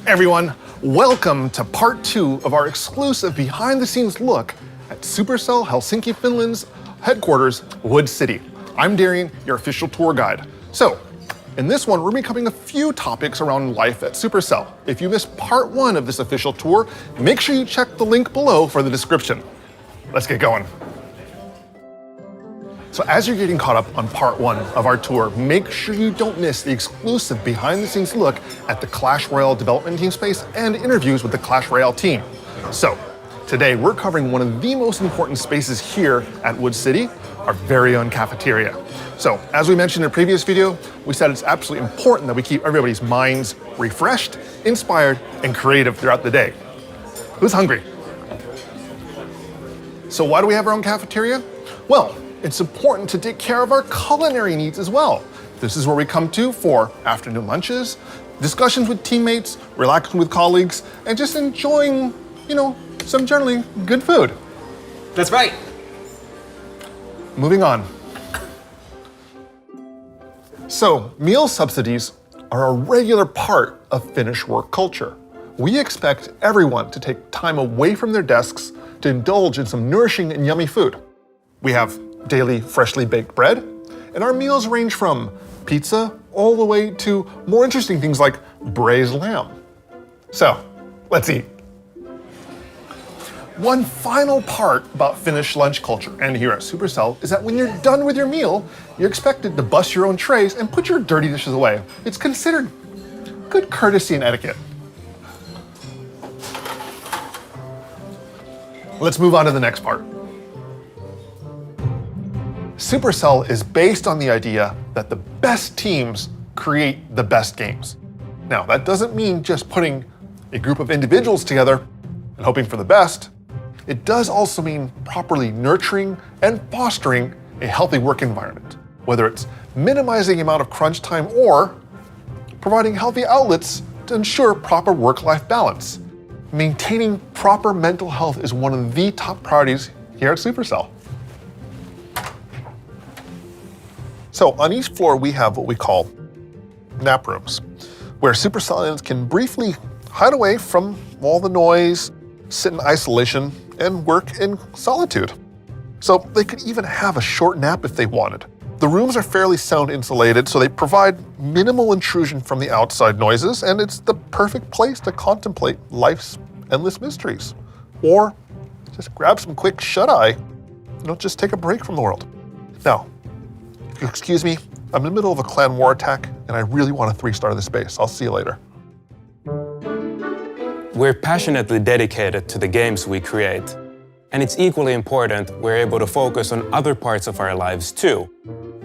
Everyone, welcome to part 2 of our exclusive behind-the-scenes look at Supercell Helsinki, Finland's headquarters, Wood City. I'm Darian, your official tour guide. So, in this one, we're going to be covering a few topics around life at Supercell. If you missed part 1 of this official tour, make sure you check the link below for the description. Let's get going. So as you're getting caught up on part 1 of our tour, make sure you don't miss the exclusive behind-the-scenes look at the Clash Royale development team space and interviews with the Clash Royale team. So today we're covering one of the most important spaces here at Wood City, our very own cafeteria. So as we mentioned in a previous video, we said it's absolutely important that we keep everybody's minds refreshed, inspired, and creative throughout the day. Who's hungry? So why do we have our own cafeteria? Well, it's important to take care of our culinary needs as well. This is where we come to for afternoon lunches, discussions with teammates, relaxing with colleagues, and just enjoying, some generally good food. That's right. Moving on. So, meal subsidies are a regular part of Finnish work culture. We expect everyone to take time away from their desks to indulge in some nourishing and yummy food. We have daily freshly baked bread, and our meals range from pizza all the way to more interesting things like braised lamb. So, let's eat. One final part about Finnish lunch culture and here at Supercell is that when you're done with your meal, you're expected to bust your own trays and put your dirty dishes away. It's considered good courtesy and etiquette. Let's move on to the next part. Supercell is based on the idea that the best teams create the best games. Now, that doesn't mean just putting a group of individuals together and hoping for the best. It does also mean properly nurturing and fostering a healthy work environment, whether it's minimizing the amount of crunch time or providing healthy outlets to ensure proper work-life balance. Maintaining proper mental health is one of the top priorities here at Supercell. So on each floor, we have what we call nap rooms, where Supercellians can briefly hide away from all the noise, sit in isolation, and work in solitude. So they could even have a short nap if they wanted. The rooms are fairly sound insulated, so they provide minimal intrusion from the outside noises, and it's the perfect place to contemplate life's endless mysteries. Or just grab some quick shut-eye, just take a break from the world. Now, excuse me, I'm in the middle of a clan war attack, and I really want to 3-star this space. I'll see you later. We're passionately dedicated to the games we create. And it's equally important we're able to focus on other parts of our lives too.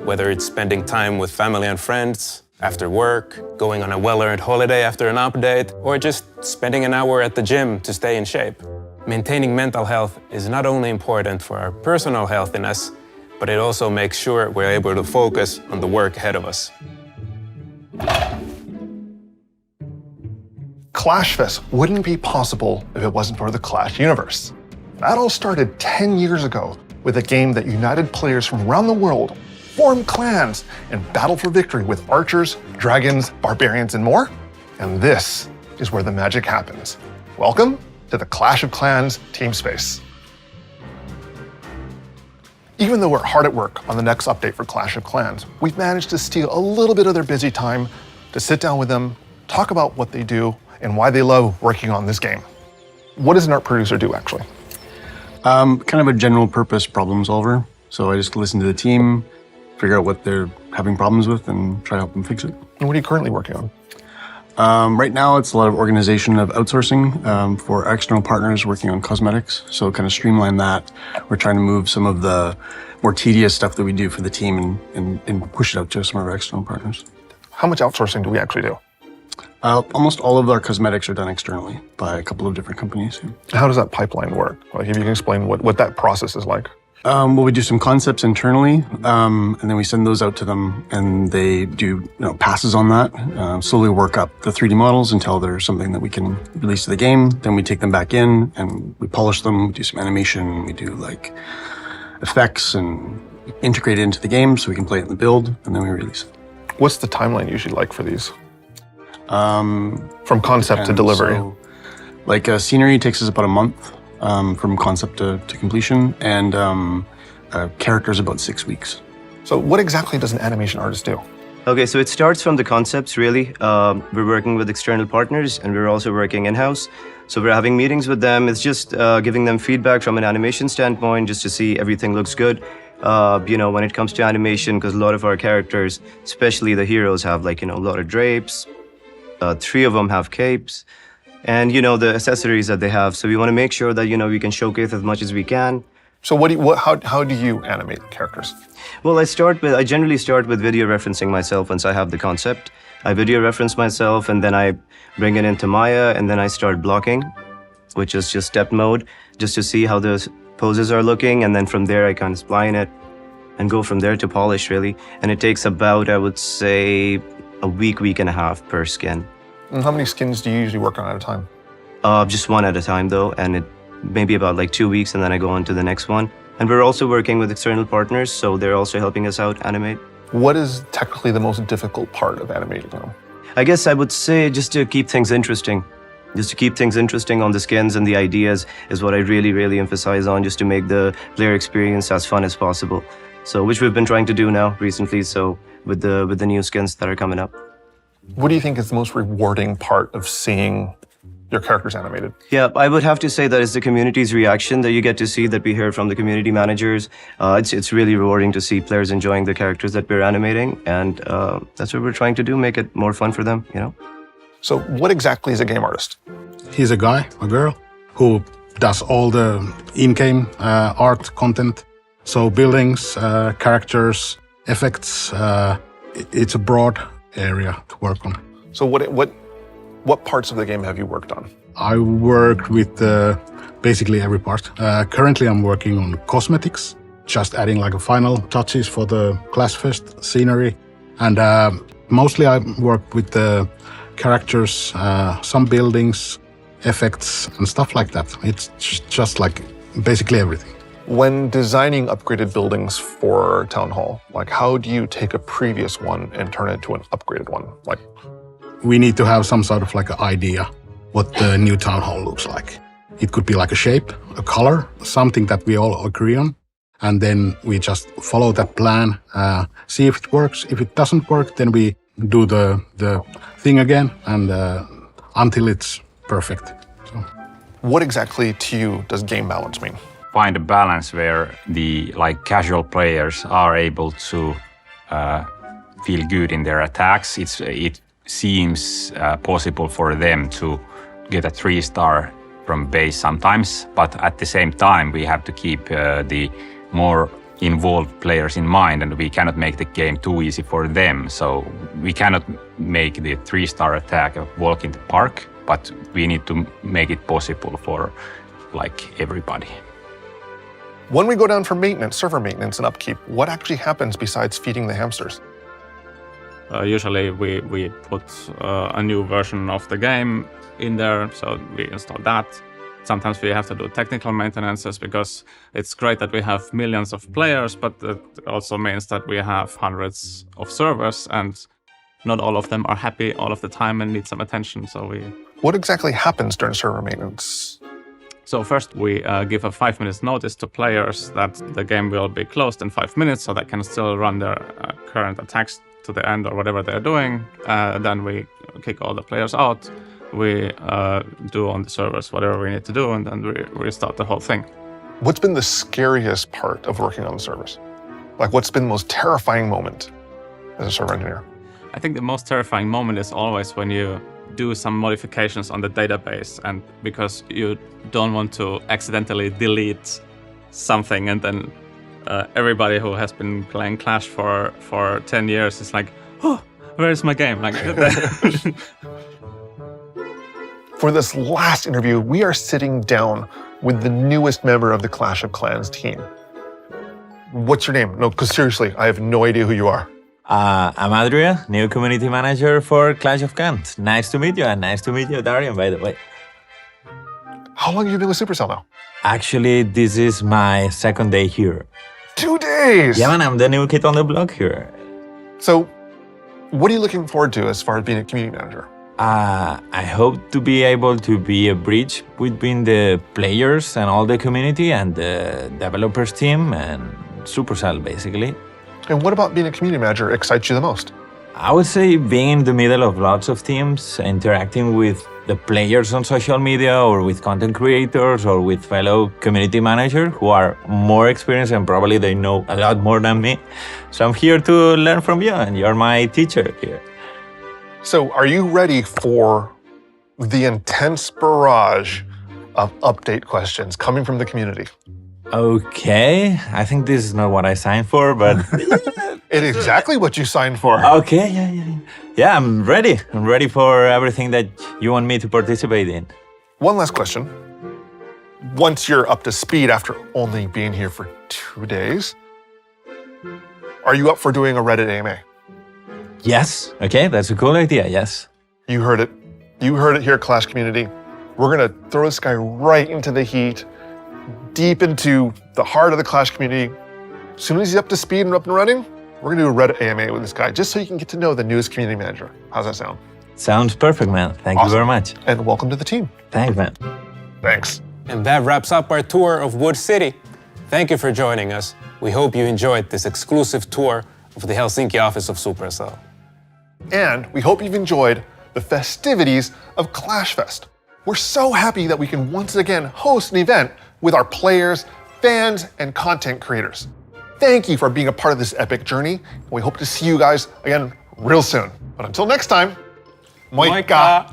Whether it's spending time with family and friends, after work, going on a well-earned holiday after an update, or just spending an hour at the gym to stay in shape. Maintaining mental health is not only important for our personal healthiness, but it also makes sure we're able to focus on the work ahead of us. ClashFest wouldn't be possible if it wasn't for the Clash universe. That all started 10 years ago with a game that united players from around the world, formed clans, and battled for victory with archers, dragons, barbarians, and more. And this is where the magic happens. Welcome to the Clash of Clans team space. Even though we're hard at work on the next update for Clash of Clans, we've managed to steal a little bit of their busy time to sit down with them, talk about what they do, and why they love working on this game. What does an art producer do, actually? Kind of a general purpose problem solver. So I just listen to the team, figure out what they're having problems with, and try to help them fix it. And what are you currently working on? Right now, it's a lot of organization of outsourcing for external partners working on cosmetics. So kind of streamline that. We're trying to move some of the more tedious stuff that we do for the team and push it out to some of our external partners. How much outsourcing do we actually do? Almost all of our cosmetics are done externally by a couple of different companies. How does that pipeline work? Like, if you can explain what that process is like. Well, we do some concepts internally, and then we send those out to them, and they do passes on that, slowly work up the 3D models until there's something that we can release to the game. Then we take them back in, and we polish them, we do some animation, we do like effects, and integrate it into the game so we can play it in the build, and then we release it. What's the timeline usually like for these? From concept to delivery. So, like scenery takes us about a month from concept to completion, and characters about 6 weeks. So what exactly does an animation artist do? Okay, so it starts from the concepts, really. We're working with external partners, and we're also working in-house. So we're having meetings with them. It's just giving them feedback from an animation standpoint, just to see everything looks good. When it comes to animation, because a lot of our characters, especially the heroes, have a lot of drapes. 3 of them have capes, and the accessories that they have. So we want to make sure that we can showcase as much as we can. So how do you animate characters? Well, I generally start with video referencing myself once I have the concept. I video reference myself, and then I bring it into Maya, and then I start blocking, which is just step mode, just to see how the poses are looking, and then from there I kind of spline it and go from there to polish, really. And it takes about, I would say, a week and a half per skin. And how many skins do you usually work on at a time? Just one at a time, though, and it maybe about 2 weeks, and then I go on to the next one. And we're also working with external partners, so they're also helping us out animate. What is technically the most difficult part of animating them? I guess I would say just to keep things interesting. Just to keep things interesting on the skins and the ideas is what I really emphasize on, just to make the player experience as fun as possible. So, which we've been trying to do now recently, so with the new skins that are coming up. What do you think is the most rewarding part of seeing your characters animated? Yeah, I would have to say that it's the community's reaction that you get to see, that we hear from the community managers. It's really rewarding to see players enjoying the characters that we're animating, and that's what we're trying to do, make it more fun for them, So what exactly is a game artist? He's a guy, a girl, who does all the in-game art content. So buildings, characters, effects. It's a broad area to work on. So what parts of the game have you worked on? I worked with basically every part. Currently, I'm working on cosmetics, just adding a final touches for the Clash Fest scenery. And mostly I work with the characters, some buildings, effects, and stuff like that. It's just basically everything. When designing upgraded buildings for Town Hall, how do you take a previous one and turn it into an upgraded one? We need to have some sort of an idea what the new Town Hall looks like. It could be a shape, a color, something that we all agree on. And then we just follow that plan, see if it works. If it doesn't work, then we do the thing again, and until it's perfect. So. What exactly to you does game balance mean? Find a balance where the casual players are able to feel good in their attacks. It seems possible for them to get a 3-star from base sometimes, but at the same time we have to keep the more involved players in mind, and we cannot make the game too easy for them. So we cannot make the 3-star attack a walk in the park, but we need to make it possible for everybody. When we go down for maintenance, server maintenance and upkeep, what actually happens besides feeding the hamsters? Usually we put a new version of the game in there, so we install that. Sometimes we have to do technical maintenances, because it's great that we have millions of players, but it also means that we have hundreds of servers, and not all of them are happy all of the time and need some attention. What exactly happens during server maintenance? So first we give a 5 minutes notice to players that the game will be closed in 5 minutes, so they can still run their current attacks to the end or whatever they're doing. Then we kick all the players out. We do on the servers whatever we need to do, and then we restart the whole thing. What's been the scariest part of working on the servers? What's been the most terrifying moment as a server engineer? I think the most terrifying moment is always when you do some modifications on the database, and because you don't want to accidentally delete something, and then everybody who has been playing Clash for 10 years is like, oh, where's my game? For this last interview, we are sitting down with the newest member of the Clash of Clans team. What's your name? No, because seriously, I have no idea who you are. I'm Adria, new community manager for Clash of Clans. Nice to meet you, and nice to meet you, Darian, by the way. How long have you been with Supercell now? Actually, this is my second day here. 2 days! Yeah, man, I'm the new kid on the block here. So, what are you looking forward to as far as being a community manager? I hope to be able to be a bridge between the players and all the community and the developers team and Supercell, basically. And what about being a community manager excites you the most? I would say being in the middle of lots of teams, interacting with the players on social media or with content creators or with fellow community managers who are more experienced and probably they know a lot more than me. So I'm here to learn from you and you're my teacher here. So are you ready for the intense barrage of update questions coming from the community? Okay, I think this is not what I signed for, but... It is exactly what you signed for. Okay, yeah, I'm ready. I'm ready for everything that you want me to participate in. One last question. Once you're up to speed after only being here for 2 days, are you up for doing a Reddit AMA? Yes, okay, that's a cool idea, yes. You heard it. You heard it here, Clash community. We're gonna throw this guy right into the heat, deep into the heart of the Clash community. As soon as he's up to speed and up and running, we're gonna do a Reddit AMA with this guy, just so you can get to know the newest community manager. How's that sound? Sounds perfect, man. Thank you very much. And welcome to the team. Thanks, man. Thanks. And that wraps up our tour of Wood City. Thank you for joining us. We hope you enjoyed this exclusive tour of the Helsinki office of Supercell. And we hope you've enjoyed the festivities of Clash Fest. We're so happy that we can once again host an event with our players, fans, and content creators. Thank you for being a part of this epic journey. We hope to see you guys again real soon. But until next time, moikka!